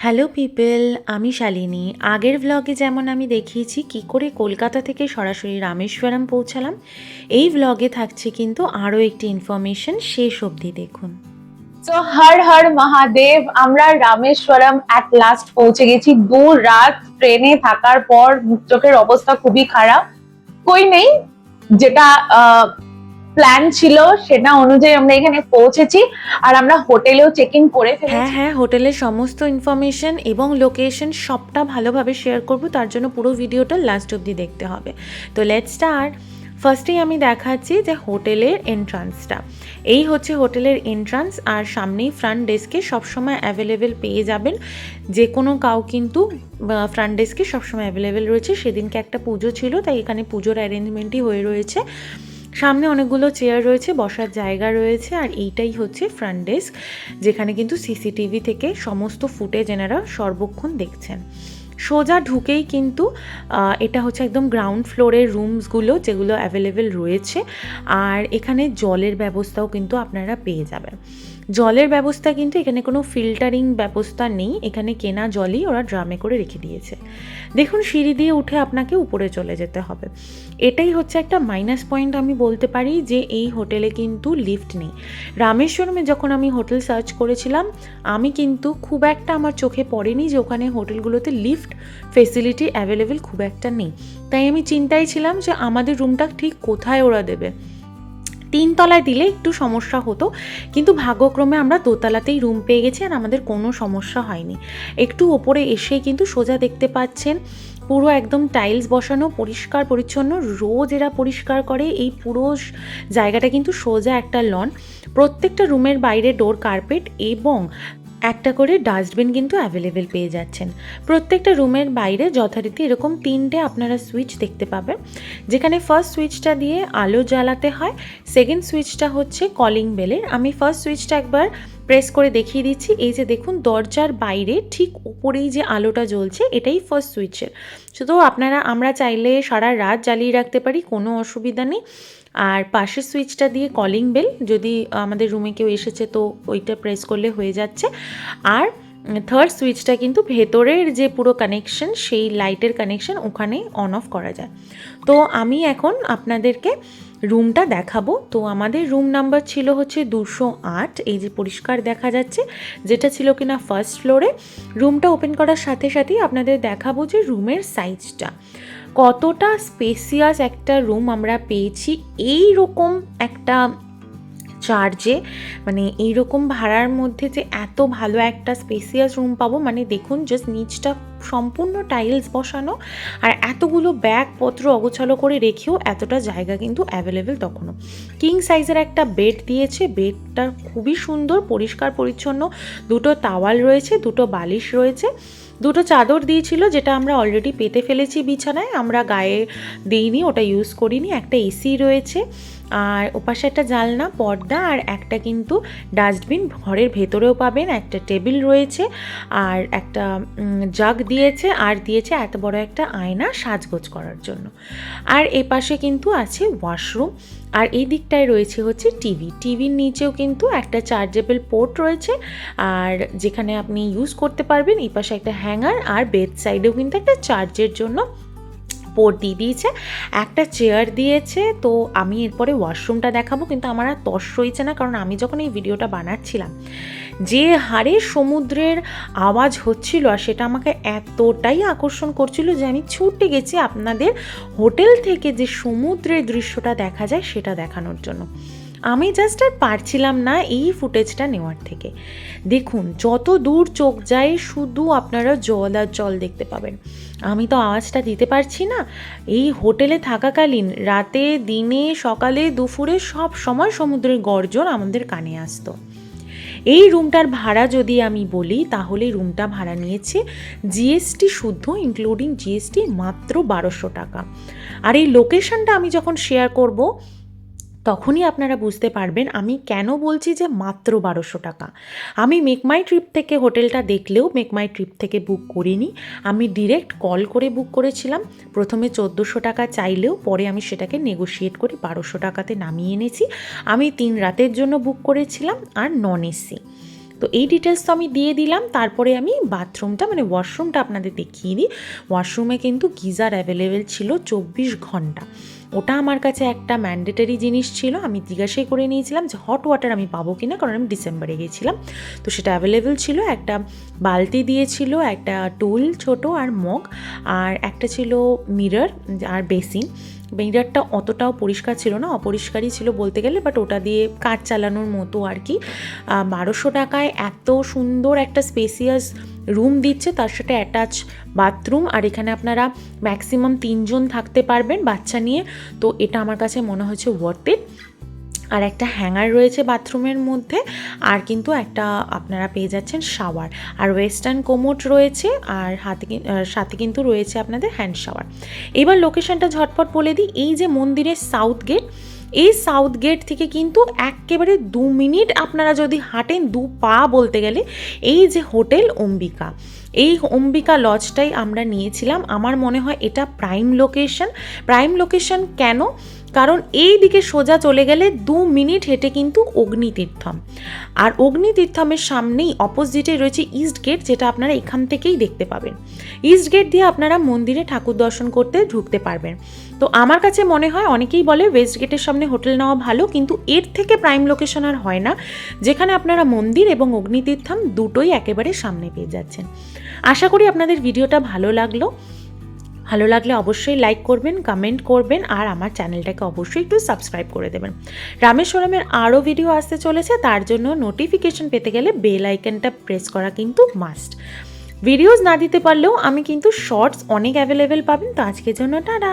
Hello people, আমি শালিনী। আগের ভ্লগে যেমন আমি দেখিয়েছি কী করে কলকাতা থেকে সরাসরি রামেশ্বরম পৌঁছালাম, এই ভ্লগে থাকছে কিন্তু আরও একটি ইনফরমেশন, শেষ অবধি দেখুন। তো হর হর মহাদেব, আমরা রামেশ্বরম অ্যাট লাস্ট পৌঁছে গেছি। 2 রাত ট্রেনে থাকার পর চোখের অবস্থা খুবই খারাপ। কই নেই, যেটা প্ল্যান ছিল সেটা অনুযায়ী আমরা এখানে পৌঁছেছি। আর আমরা হোটেলেও চেক ইন করে ফেলেছি। হ্যাঁ, হোটেলের সমস্ত ইনফরমেশন এবং লোকেশন সবটা ভালোভাবে শেয়ার করব, তার জন্য পুরো ভিডিওটা লাস্ট অবধি দেখতে হবে। তো লেটস স্টার্ট। ফার্স্টেই আমি দেখাচ্ছি যে হোটেলের এন্ট্রান্সটা, এই হচ্ছে হোটেলের এন্ট্রান্স। আর সামনেই ফ্রন্ট ডেস্কে সবসময় অ্যাভেলেবেল পেয়ে যাবেন, যে কোনো কাউ কিন্তু ফ্রন্ট ডেস্কে সবসময় অ্যাভেলেবেল রয়েছে। সেদিনকে একটা পুজো ছিল, তাই এখানে পুজোর অ্যারেঞ্জমেন্টই হয়ে রয়েছে। সামনে অনেকগুলো চেয়ার রয়েছে, বসার জায়গা রয়েছে। আর এইটাই হচ্ছে ফ্রন্ট ডেস্ক, যেখানে কিন্তু সিসিটিভি থেকে সমস্ত ফুটেজ এনারা সর্বক্ষণ দেখছেন। সোজা ঢুকেই কিন্তু এটা হচ্ছে একদম গ্রাউন্ড ফ্লোরের রুমসগুলো, যেগুলো অ্যাভেলেবেল রয়েছে। আর এখানে জলের ব্যবস্থাও কিন্তু আপনারা পেয়ে যাবেন। জলের ব্যবস্থা কিন্তু এখানে কোনো ফিল্টারিং ব্যবস্থা নেই, এখানে কেনা জলই ওরা ড্রামে করে রেখে দিয়েছে। দেখুন, সিঁড়ি দিয়ে উঠে আপনাকে উপরে চলে যেতে হবে। এটাই হচ্ছে একটা মাইনাস পয়েন্ট আমি বলতে পারি, যে এই হোটেলে কিন্তু লিফট নেই। রামেশ্বরমে যখন আমি হোটেল সার্চ করেছিলাম, আমি কিন্তু খুব একটা আমার চোখে পড়েনি যে ওখানে হোটেলগুলোতে লিফট ফেসিলিটি অ্যাভেলেবেল খুব একটা নেই। তাই আমি চিন্তায় ছিলাম যে আমাদের রুমটা ঠিক কোথায় ওরা দেবে। 3 তলায় দিলে একটু সমস্যা হতো, কিন্তু ভাগ্যক্রমে আমরা দোতলাতেই রুম পেয়ে গেছি আর আমাদের কোনো সমস্যা হয়নি। একটু ওপরে এসে কিন্তু সোজা দেখতে পাচ্ছেন পুরো একদম টাইলস বসানো, পরিষ্কার পরিচ্ছন্ন, রোজ এরা পরিষ্কার করে। এই পুরো জায়গাটা কিন্তু সোজা একটা লন। প্রত্যেকটা রুমের বাইরে ডোর কার্পেট এবং একটা করে ডাস্টবিন কিন্তু অ্যাভেলেবেল পেয়ে যাচ্ছেন। প্রত্যেকটা রুমের বাইরে যথারীতি এরকম 3টে আপনারা সুইচ দেখতে পাবেন, যেখানে ফার্স্ট সুইচটা দিয়ে আলো জ্বালাতে হয়, সেকেন্ড সুইচটা হচ্ছে কলিং বেলের। আমি ফার্স্ট সুইচটা একবার প্রেস করে দেখিয়ে দিচ্ছি। এই যে দেখুন, দরজার বাইরে ঠিক উপরেই যে আলোটা জ্বলছে, এটাই ফার্স্ট সুইচের। শুধু আমরা চাইলে সারা রাত জ্বালিয়ে রাখতে পারি, কোনো অসুবিধা নেই। আর পাশের সুইচটা দিয়ে কলিং বেল, যদি আমাদের রুমে কেউ এসেছে তো ওইটা প্রেস করলে হয়ে যাচ্ছে। আর থার্ড সুইচটা কিন্তু ভেতরের যে পুরো কানেকশন, সেই লাইটের কানেকশন, ওখানে অন অফ করা যায়। তো আমি এখন আপনাদেরকে রুমটা দেখাবো। তো আমাদের রুম নাম্বার ছিল হচ্ছে 208, এই যে পরিষ্কার দেখা যাচ্ছে, যেটা ছিল কিনা ফার্স্ট ফ্লোরে। রুমটা ওপেন করার সাথে সাথেই আপনাদের দেখাবো যে রুমের সাইজটা কতটা স্পেসিয়াস একটা রুম আমরা পেয়েছি এই রকম একটা চার্জে। মানে এইরকম ভাড়ার মধ্যে যে এত ভালো একটা স্পেসিয়াস রুম পাবো, মানে দেখুন জাস্ট নিচটা সম্পূর্ণ টাইলস বসানো, আর এতগুলো ব্যাগপত্র অগোছালো করে রেখেও এতটা জায়গা কিন্তু অ্যাভেলেবেল। তখনও কিং সাইজের একটা বেড দিয়েছে, বেডটা খুবই সুন্দর, পরিষ্কার পরিচ্ছন্ন। 2টো টাওয়াল রয়েছে, 2টো বালিশ রয়েছে, 2টো চাদর দিয়েছিল, যেটা আমরা অলরেডি পেতে ফেলেছি বিছানায়, আমরা গায়ে দিইনি, ওটা ইউজ করিনি। একটা এসি রয়েছে, আর ওপাশে একটা জানলা, পর্দা, আর একটা কিন্তু ডাস্টবিন ঘরের ভেতরেও পাবেন। একটা টেবিল রয়েছে, আর একটা জাগ দিয়েছে, আর দিয়েছে এত বড় একটা আয়না সাজগোজ করার জন্য। আর এ পাশে কিন্তু আছে ওয়াশরুম, আর এই দিকটায় রয়েছে হচ্ছে টিভির নিচেও কিন্তু একটা চার্জেবল পোর্ট রয়েছে, আর যেখানে আপনি ইউজ করতে পারবেন। এই পাশে একটা হ্যাঙ্গার, আর বেড সাইডেও কিন্তু একটা চার্জের জন্য পোর্ট দিয়ে দিয়েছে, একটা চেয়ার দিয়েছে। তো আমি এরপরে ওয়াশরুমটা দেখাবো, কিন্তু আমার আর তস সইছে না, কারণ আমি যখন এই ভিডিওটা বানাচ্ছিলাম, যে হারে সমুদ্রের আওয়াজ হচ্ছিল, আর সেটা আমাকে এতটাই আকর্ষণ করছিল যে আমি ছুটে গেছি আপনাদের হোটেল থেকে যে সমুদ্রের দৃশ্যটা দেখা যায় সেটা দেখানোর জন্য। আমি জাস্ট আর পারছিলাম না এই ফুটেজটা নেওয়ার থেকে। দেখুন, যত দূর চোখ যায় শুধু আপনারা জল আর জল দেখতে পাবেন। আমি তো আওয়াজটা দিতে পারছি না। এই হোটেলে থাকাকালীন রাতে, দিনে, সকালে, দুপুরে সব সময় সমুদ্রের গর্জন আমাদের কানে আসতো। এই রুমটার ভাড়া যদি আমি বলি, তাহলে রুমটা ভাড়া নিয়েছে জিএসটি শুদ্ধ, ইনক্লুডিং জিএসটি, মাত্র 1200 টাকা। আর এই লোকেশনটা আমি যখন শেয়ার করব, তখনই আপনারা বুঝতে পারবেন আমি কেন বলছি যে মাত্র 1200 টাকা। আমি মেক মাই ট্রিপ থেকে হোটেলটা দেখলেও মেক মাই ট্রিপ থেকে বুক করিনি, আমি ডিরেক্ট কল করে বুক করেছিলাম। প্রথমে 1400 টাকা চাইলেও পরে আমি সেটাকে নেগোশিয়েট করে 1200 টাকাতে নামিয়ে এনেছি। আমি 3 রাতের জন্য বুক করেছিলাম, আর নন এসি। তো এই ডিটেলস তো আমি দিয়ে দিলাম। তারপরে আমি বাথরুমটা মানে ওয়াশরুমটা আপনাদের দেখিয়ে দিই। ওয়াশরুমে কিন্তু গিজার অ্যাভেলেবেল ছিল 24 ঘন্টা। ওটা আমার কাছে একটা ম্যান্ডেটরি জিনিস ছিল। আমি জিজ্ঞাসাই করে নিয়েছিলাম যে হট ওয়াটার আমি পাবো কি না, কারণ আমি ডিসেম্বরে গিয়েছিলাম। তো সেটা অ্যাভেলেবেল ছিল। একটা বালতি দিয়েছিল, একটা টুল ছোট আর মগ, আর একটা ছিল মিরর আর বেসিন। মিররটা অতটাও পরিষ্কার ছিল না, অপরিষ্কারই ছিল বলতে গেলে, বাট ওটা দিয়ে কাজ চালানোর মতো আর কি। 1200 টাকায় এত সুন্দর একটা স্পেসিয়াস রুম দিচ্ছে, তার সাথে অ্যাটাচ বাথরুম, আর এখানে আপনারা ম্যাক্সিমাম 3 জন থাকতে পারবেন বাচ্চা নিয়ে। তো এটা আমার কাছে মনে হচ্ছে ওয়ার্থ ইট। আর একটা হ্যাঙ্গার রয়েছে বাথরুমের মধ্যে, আর কিন্তু একটা আপনারা পেয়ে যাচ্ছেন শাওয়ার, আর ওয়েস্টার্ন কোমোড রয়েছে, আর সাথে কিন্তু রয়েছে আপনাদের হ্যান্ড শাওয়ার। এবার লোকেশনটা ঝটপট বলে দিই। এই যে মন্দিরের সাউথ গেট, এই সাউথ গেট থেকে কিন্তু একেবারে 2 মিনিট আপনারা যদি হাঁটেন, 2 পা বলতে গেলে, এই যে হোটেল অম্বিকা, এই অম্বিকা লজটাই আমরা নিয়েছিলাম। আমার মনে হয় এটা প্রাইম লোকেশন। প্রাইম লোকেশন কেন? কারণ এই দিকে সোজা চলে গেলে 2 মিনিট হেঁটে কিন্তু অগ্নিতীর্থম, আর অগ্নিতীর্থমের সামনেই অপোজিটে রয়েছে ইস্ট গেট, যেটা আপনারা এখান থেকেই দেখতে পাবেন। ইস্ট গেট দিয়ে আপনারা মন্দিরে ঠাকুর দর্শন করতে ঢুকতে পারবেন। তো আমার কাছে মনে হয়, অনেকেই বলে ওয়েস্ট গেটের সামনে হোটেল নেওয়া ভালো, কিন্তু এর থেকে প্রাইম লোকেশন আর হয় না, যেখানে আপনারা মন্দির এবং অগ্নিতীর্থম দুটোই একেবারে সামনে পেয়ে যাচ্ছেন। আশা করি আপনাদের ভিডিওটা ভালো লাগলে অবশ্যই লাইক করবেন, কমেন্ট করবেন, আর আমার চ্যানেলটাকে অবশ্যই একটু সাবস্ক্রাইব করে দেবেন। রামেশ্বরমের আরও ভিডিও আসতে চলেছে, তার জন্য নোটিফিকেশন পেতে গেলে বেল আইকনটা প্রেস করা কিন্তু মাস্ট। ভিডিওস না দিতে পারলেও আমি কিন্তু শর্টস অনেক অ্যাভেলেবেল পাবেন। তো আজকের জন্য টাটা।